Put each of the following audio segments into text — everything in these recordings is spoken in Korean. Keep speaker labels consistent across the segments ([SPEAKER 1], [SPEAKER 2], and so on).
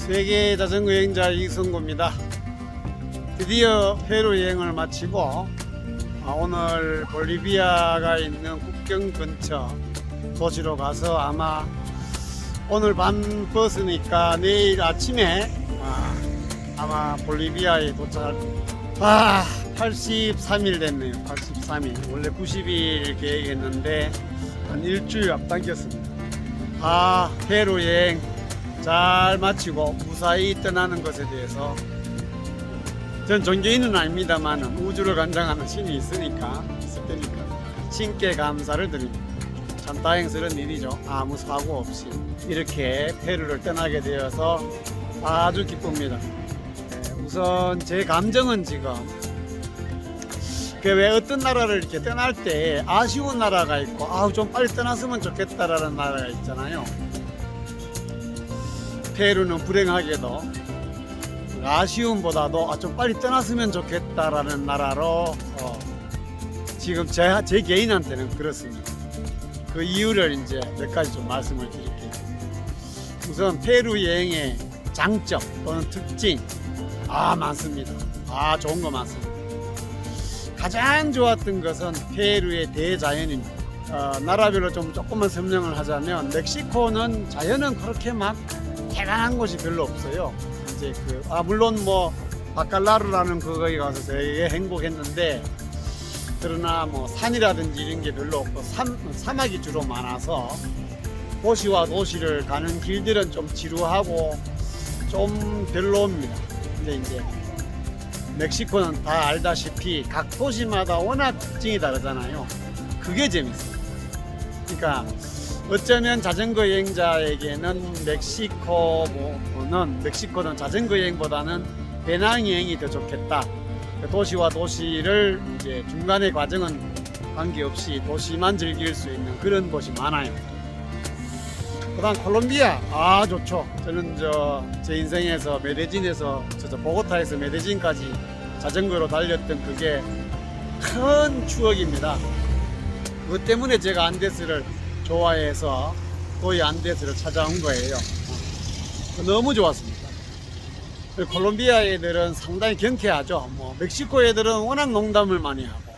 [SPEAKER 1] 세계 자전거 여행자 이승구입니다. 드디어 페루 여행을 마치고 오늘 볼리비아가 있는 국경 근처 도시로 가서 오늘 밤 버스니까 내일 아침에 아마 볼리비아에 도착할 겁니다. 83일 됐네요. 83일. 원래 90일 계획했는데 한 일주일 앞당겼습니다. 페루 여행 잘 마치고 무사히 떠나는 것에 대해서 전 종교인은 아닙니다만 우주를 관장하는 신이 있을 테니까 신께 감사를 드립니다. 참 다행스러운 일이죠. 아무 사고 없이 이렇게 페루를 떠나게 되어서 아주 기쁩니다. 우선 제 감정은 지금 왜 어떤 나라를 이렇게 떠날 때 아쉬운 나라가 있고 좀 빨리 떠났으면 좋겠다라는 나라가 있잖아요. 페루는 불행하게도 아쉬움보다도 좀 빨리 떠났으면 좋겠다라는 나라로 지금 제 개인한테는 그렇습니다. 그 이유를 이제 몇 가지 좀 말씀을 드릴게요. 우선 페루 여행의 장점 또는 특징 많습니다. 좋은 거 많습니다. 가장 좋았던 것은 페루의 대자연입니다. 나라별로 조금만 설명을 하자면 멕시코는 자연은 그렇게 막 대단한 곳이 별로 없어요. 이제 물론 바칼라루라는 거기 가서 되게 행복했는데 그러나 산이라든지 이런 게 별로 없고 사막이 주로 많아서 도시와 도시를 가는 길들은 좀 지루하고 좀 별로입니다. 근데 이제 멕시코는 다 알다시피 각 도시마다 워낙 특징이 다르잖아요. 그게 재밌어요. 그러니까 어쩌면 자전거 여행자에게는 멕시코는 자전거 여행보다는 배낭 여행이 더 좋겠다. 도시와 도시를 이제 중간의 과정은 관계없이 도시만 즐길 수 있는 그런 곳이 많아요. 그다음 콜롬비아 좋죠. 저는 제 인생에서 메데진에서 보고타에서 메데진까지 자전거로 달렸던 그게 큰 추억입니다. 그것 때문에 제가 안데스를 좋아해서 거의 안데스를 찾아온 거예요. 너무 좋았습니다. 콜롬비아 애들은 상당히 경쾌하죠. 멕시코 애들은 워낙 농담을 많이 하고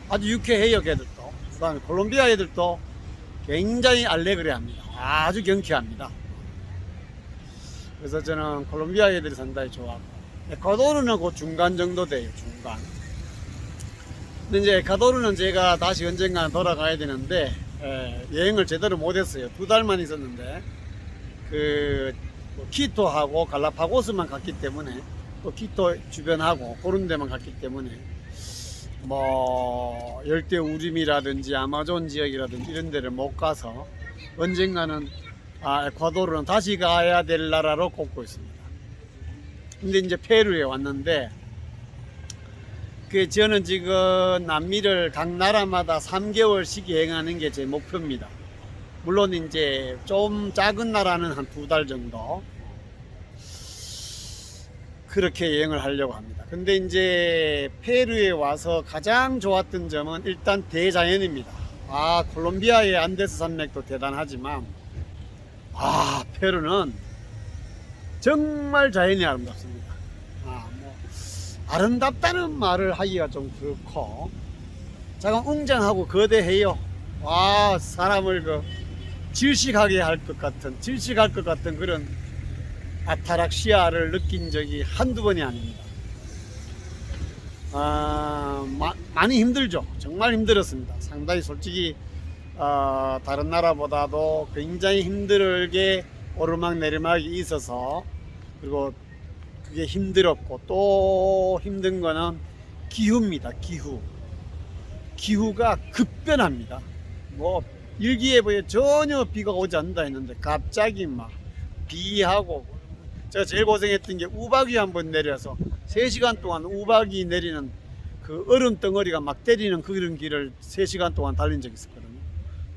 [SPEAKER 1] 아주 유쾌해요. 걔들도. 그다음에 콜롬비아 애들도 굉장히 알레그레합니다. 아주 경쾌합니다. 그래서 저는 콜롬비아 애들이 상당히 좋아하고 에콰도르는 그 중간 정도 돼요. 중간. 근데 이제 에콰도르는 제가 다시 언젠가 돌아가야 되는데 여행을 제대로 못했어요. 2달만 있었는데 키토하고 갈라파고스만 갔기 때문에 또 키토 주변하고 그런 데만 갔기 때문에 열대 우림이라든지 아마존 지역이라든지 이런 데를 못 가서 언젠가는 에콰도르는 다시 가야 될 나라로 꼽고 있습니다. 근데 이제 페루에 왔는데 저는 지금 남미를 각 나라마다 3개월씩 여행하는 게 제 목표입니다. 물론 이제 좀 작은 나라는 한 2달 정도 그렇게 여행을 하려고 합니다. 근데 이제 페루에 와서 가장 좋았던 점은 일단 대자연입니다. 콜롬비아의 안데스 산맥도 대단하지만 페루는 정말 자연이 아름답습니다. 아름답다는 말을 하기가 좀 그렇고 잠깐 웅장하고 거대해요. 사람을 질식할 것 같은 그런 아타락시아를 느낀 적이 한두 번이 아닙니다. 많이 힘들죠. 정말 힘들었습니다. 상당히 솔직히 다른 나라보다도 굉장히 힘들게 오르막내리막이 있어서 그리고 그게 힘들었고 또 힘든 거는 기후입니다. 기후가 급변합니다. 일기예보에 전혀 비가 오지 않는다 했는데 갑자기 비하고 제가 제일 고생했던 게 우박이 한번 내려서 3시간 동안 우박이 내리는 그 얼음 덩어리가 막 때리는 그런 길을 3시간 동안 달린 적이 있었거든요.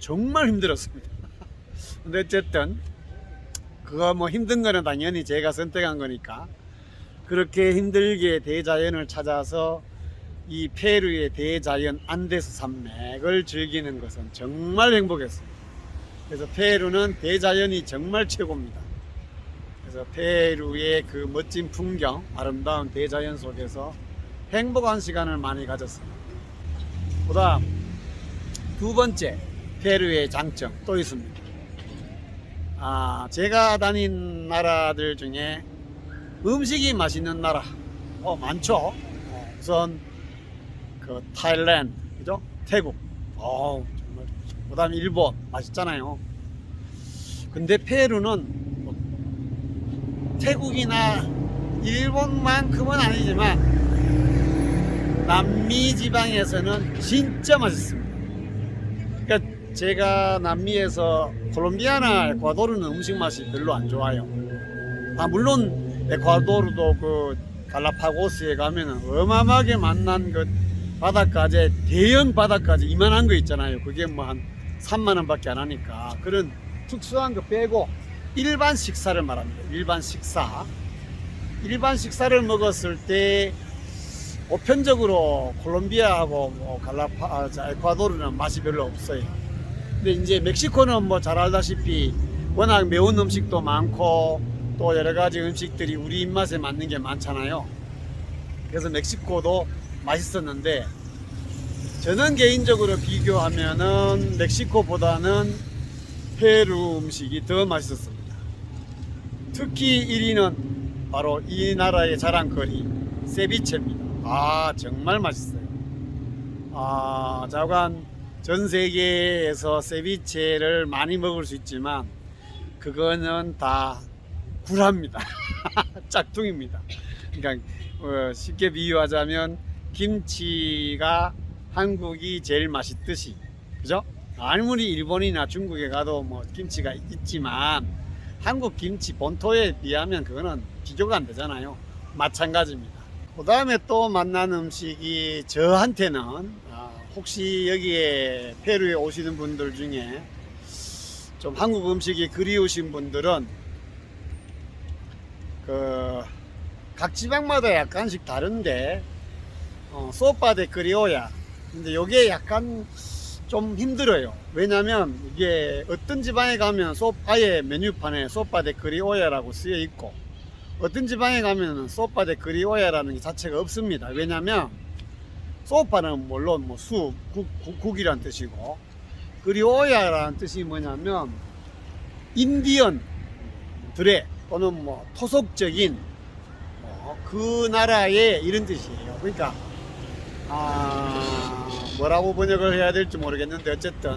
[SPEAKER 1] 정말 힘들었습니다. 근데 어쨌든 그거 힘든 거는 당연히 제가 선택한 거니까 그렇게 힘들게 대자연을 찾아서 이 페루의 대자연 안데스 산맥을 즐기는 것은 정말 행복했습니다. 그래서 페루는 대자연이 정말 최고입니다. 그래서 페루의 그 멋진 풍경, 아름다운 대자연 속에서 행복한 시간을 많이 가졌습니다. 그다음 두 번째 페루의 장점 또 있습니다. 제가 다닌 나라들 중에 음식이 맛있는 나라 많죠. 우선 그 타일랜드, 그죠? 태국, 정말. 그다음 일본 맛있잖아요. 근데 페루는 태국이나 일본만큼은 아니지만 남미 지방에서는 진짜 맛있습니다. 그러니까 제가 남미에서 콜롬비아나 에콰도르는 음식 맛이 별로 안 좋아요. 물론 에콰도르도 그 갈라파고스에 가면은 어마어마하게 만난 그 바닷가재, 대형 바닷가재 이만한 거 있잖아요. 그게 뭐 한 3만 원밖에 안 하니까 그런 특수한 거 빼고 일반 식사를 말합니다. 일반 식사를 먹었을 때 보편적으로 콜롬비아하고 에콰도르는 맛이 별로 없어요. 근데 이제 멕시코는 뭐 잘 알다시피 워낙 매운 음식도 많고 또 여러 가지 음식들이 우리 입맛에 맞는 게 많잖아요. 그래서 멕시코도 맛있었는데 저는 개인적으로 비교하면은 멕시코보다는 페루 음식이 더 맛있었습니다. 특히 1위는 바로 이 나라의 자랑거리 세비체입니다. 정말 맛있어요. 자관 전 세계에서 세비체를 많이 먹을 수 있지만 그거는 다 구라입니다. 짝퉁입니다. 그러니까 쉽게 비유하자면 김치가 한국이 제일 맛있듯이, 그죠? 아무리 일본이나 중국에 가도 뭐 김치가 있지만 한국 김치 본토에 비하면 그거는 비교가 안 되잖아요. 마찬가지입니다. 그 다음에 또 만난 음식이 저한테는 혹시 여기에 페루에 오시는 분들 중에 좀 한국 음식이 그리우신 분들은 각 지방마다 약간씩 다른데 소파 데 크리오야, 근데 요게 약간 좀 힘들어요. 왜냐면 이게 어떤 지방에 가면 아예 메뉴판에 소파 데 크리오야라고 쓰여 있고 어떤 지방에 가면 소파 데 크리오야라는 게 자체가 없습니다. 왜냐면 소파는 물론 뭐 국이란 뜻이고 크리오야라는 뜻이 뭐냐면 인디언들의 또는 뭐 토속적인 그 나라의 이런 뜻이에요. 그러니까 뭐라고 번역을 해야 될지 모르겠는데 어쨌든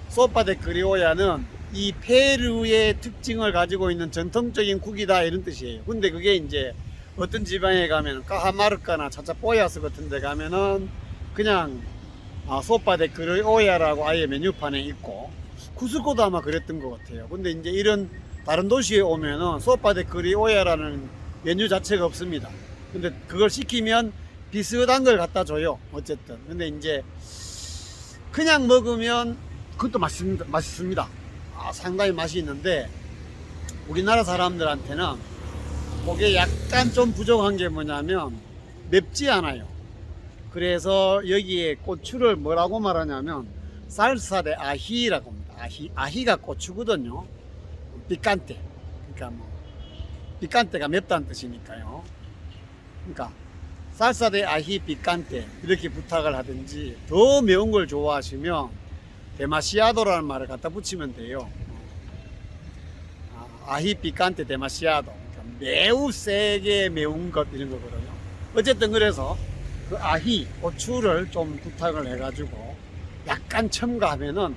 [SPEAKER 1] 소파 데 크리오야는 이 페루의 특징을 가지고 있는 전통적인 국이다 이런 뜻이에요. 근데 그게 이제 어떤 지방에 가면 까하마르카나 차차뽀야스 같은 데 가면은 그냥 소파 데 크리오야라고 아예 메뉴판에 있고 쿠스코도 아마 그랬던 것 같아요. 근데 이제 이런 다른 도시에 오면은 소파 데 크리오야라는 메뉴 자체가 없습니다. 근데 그걸 시키면 비슷한 걸 갖다 줘요. 어쨌든. 근데 이제 그냥 먹으면 그것도 맛있습니다. 상당히 맛이 있는데 우리나라 사람들한테는 그게 약간 좀 부족한 게 뭐냐면 맵지 않아요. 그래서 여기에 고추를 뭐라고 말하냐면 살사 데 아히라고 합니다. 아히가 고추거든요. 피칸테. 그러니까 뭐 피칸테가 맵다는 뜻이니까요. 그러니까 살사 데 아히 피칸테 이렇게 부탁을 하든지 더 매운 걸 좋아하시면 데마시아도라는 말을 갖다 붙이면 돼요. 아히 피칸테 데마시아도. 그러니까 매우 세게 매운 것 이런 거거든요. 어쨌든 그래서 그 아히 고추를 좀 부탁을 해가지고 약간 첨가하면은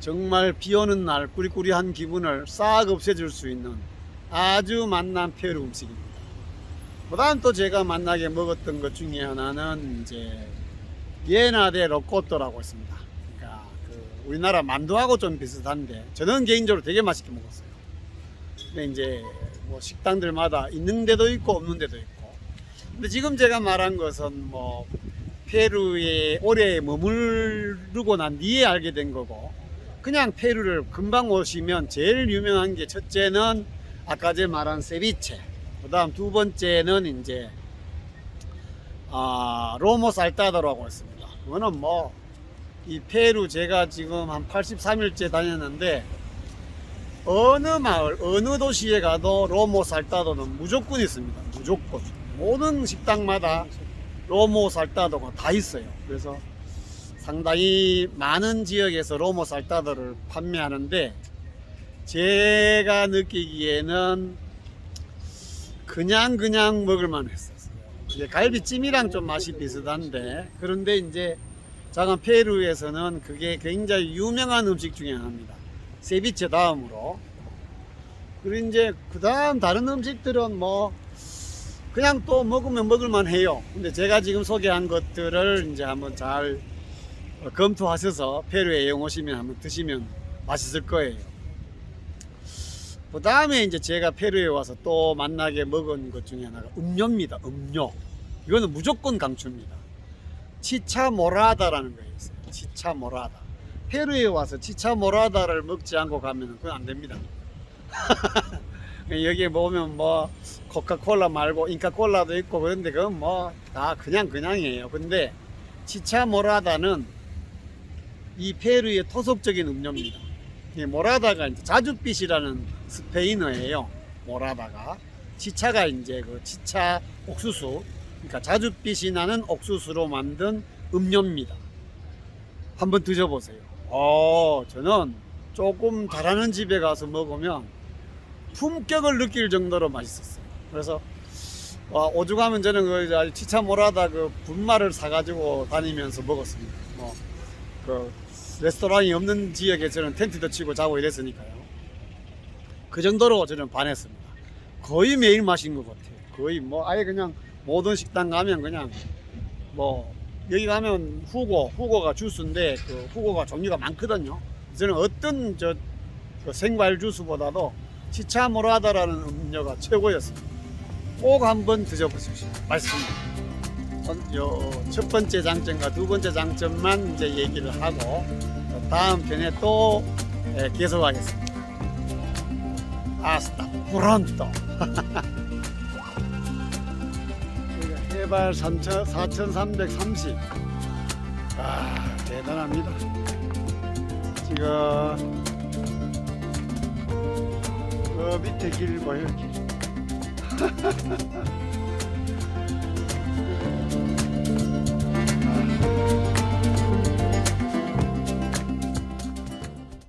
[SPEAKER 1] 정말 비 오는 날 꾸리꾸리한 기분을 싹 없애줄 수 있는 아주 맛난 페루 음식입니다. 그 다음 또 제가 만나게 먹었던 것 중에 하나는 이제 예나데 로코토라고 있습니다. 그러니까 우리나라 만두하고 좀 비슷한데 저는 개인적으로 되게 맛있게 먹었어요. 근데 이제 뭐 식당들마다 있는 데도 있고 없는 데도 있고. 근데 지금 제가 말한 것은 뭐 페루에 오래 머무르고 난 뒤에 알게 된 거고, 그냥 페루를 금방 오시면 제일 유명한 게 첫째는 아까 제가 말한 세비체, 그 다음 두 번째는 이제 로모 살타도라고 했습니다. 그거는 뭐 이 페루 제가 지금 한 83일째 다녔는데 어느 마을, 어느 도시에 가도 로모 살따도는 무조건 있습니다. 무조건. 모든 식당마다 로모 살따도가 다 있어요. 그래서 상당히 많은 지역에서 로모 살따도를 판매하는데 제가 느끼기에는 그냥 먹을만 했었어요. 이제 갈비찜이랑 좀 맛이 비슷한데 그런데 이제 작은 페루에서는 그게 굉장히 유명한 음식 중에 하나입니다. 세비체 다음으로. 그리고 이제 그 다음 다른 음식들은 뭐 그냥 또 먹으면 먹을만 해요. 근데 제가 지금 소개한 것들을 이제 한번 잘 검토하셔서 페루에 여행 오시면 한번 드시면 맛있을 거예요. 그 다음에 이제 제가 페루에 와서 또 만나게 먹은 것 중에 하나가 음료입니다. 음료. 이거는 무조건 강추입니다. 치차 모라다라는 거 있어요. 치차 모라다. 페루에 와서 치차 모라다를 먹지 않고 가면 그건 안 됩니다. 여기에 보면 뭐 코카콜라 말고 잉카콜라도 있고 그런데 그건 뭐 다 그냥이에요. 근데 치차 모라다는 이 페루의 토속적인 음료입니다. 이 모라다가 이제 자줏빛이라는 스페인어예요. 모라다가 치차가 이제 그 치차 옥수수, 그러니까 자줏빛이 나는 옥수수로 만든 음료입니다. 한번 드셔보세요. 저는 조금 잘하는 집에 가서 먹으면 품격을 느낄 정도로 맛있었어요. 그래서 오죽하면 저는 그 치차 모라다 그 분말을 사가지고 다니면서 먹었습니다. 그 레스토랑이 없는 지역에 저는 텐트도 치고 자고 이랬으니까요. 그 정도로 저는 반했습니다. 거의 매일 마신 것 같아요. 거의 뭐 아예 그냥 모든 식당 가면 그냥 뭐 여기 가면 후고가 주스인데 그 후고가 종류가 많거든요. 저는 어떤 그 생과일 주스보다도 치차 모라다라는 음료가 최고였습니다. 꼭 한번 드셔보십시오. 맛있습니다. 첫 번째 장점과 두 번째 장점만 이제 얘기를 하고 다음 편에 또 계속하겠습니다. 아스타 프론토. 해발 4330. 대단합니다. 지금 그 밑에 길 보여요. 길.